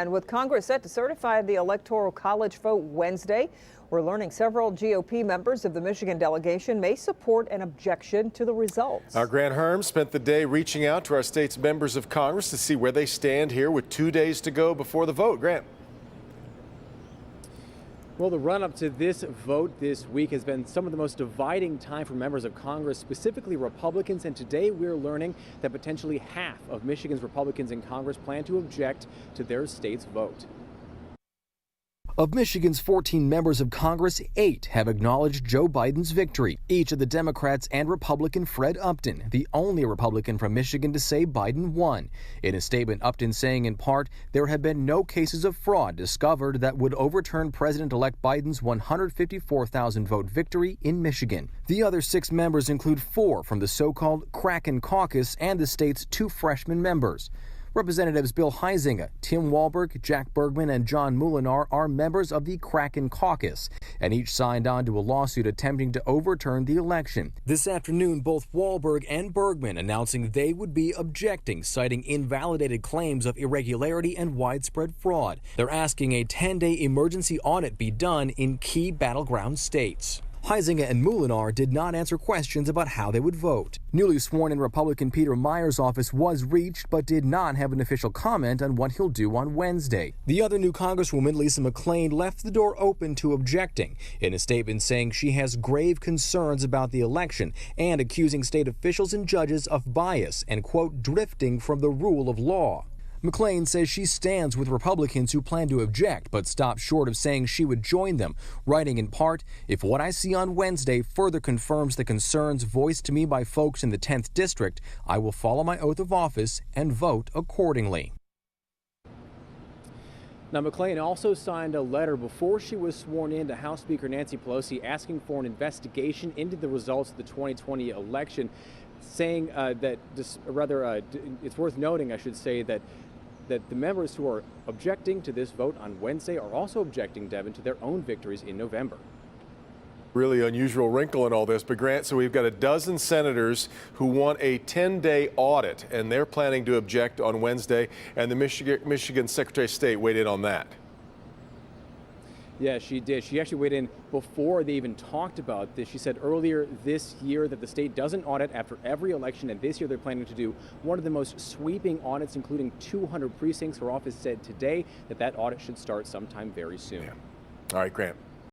And with Congress set to certify the Electoral College vote Wednesday, we're learning several GOP members of the Michigan delegation may support an objection to the results. Our Grant Herm spent the day reaching out to our state's members of Congress to see where they stand here with 2 days to go before the vote. Grant. Well, the run-up to this vote this week has been some of the most dividing time for members of Congress, specifically Republicans. And today we're learning that potentially half of Michigan's Republicans in Congress plan to object to their state's vote. Of Michigan's 14 members of Congress, 8 have acknowledged Joe Biden's victory. Each of the Democrats and Republican Fred Upton, the only Republican from Michigan to say Biden won. In a statement, Upton saying in part, there have been no cases of fraud discovered that would overturn President-elect Biden's 154,000 vote victory in Michigan. The other 6 members include 4 from the so-called Kraken Caucus and the state's 2 freshman members. Representatives Bill Huizenga, Tim Walberg, Jack Bergman, and John Moulinar are members of the Kraken Caucus, and each signed on to a lawsuit attempting to overturn the election. This afternoon, both Walberg and Bergman announcing they would be objecting, citing invalidated claims of irregularity and widespread fraud. They're asking a 10-day emergency audit be done in key battleground states. Huizenga and Moulinar did not answer questions about how they would vote. Newly sworn-in Republican Peter Meyer's office was reached but did not have an official comment on what he'll do on Wednesday. The other new Congresswoman, Lisa McClain, left the door open to objecting, in a statement saying she has grave concerns about the election and accusing state officials and judges of bias and, quote, drifting from the rule of law. McClain says she stands with Republicans who plan to object, but stopped short of saying she would join them, writing in part, if what I see on Wednesday further confirms the concerns voiced to me by folks in the 10th District, I will follow my oath of office and vote accordingly. Now, McClain also signed a letter before she was sworn in to House Speaker Nancy Pelosi asking for an investigation into the results of the 2020 election, saying it's worth noting, I should say, that the members who are objecting to this vote on Wednesday are also objecting, Devin, to their own victories in November. Really unusual wrinkle in all this, but Grant, so we've got a dozen senators who want a 10-day audit, and they're planning to object on Wednesday, and the Michigan Secretary of State weighed in on that. Yeah, she did. She actually weighed in before they even talked about this. She said earlier this year that the state doesn't audit after every election, and this year they're planning to do one of the most sweeping audits, including 200 precincts. Her office said today that audit should start sometime very soon. Yeah. All right, Grant.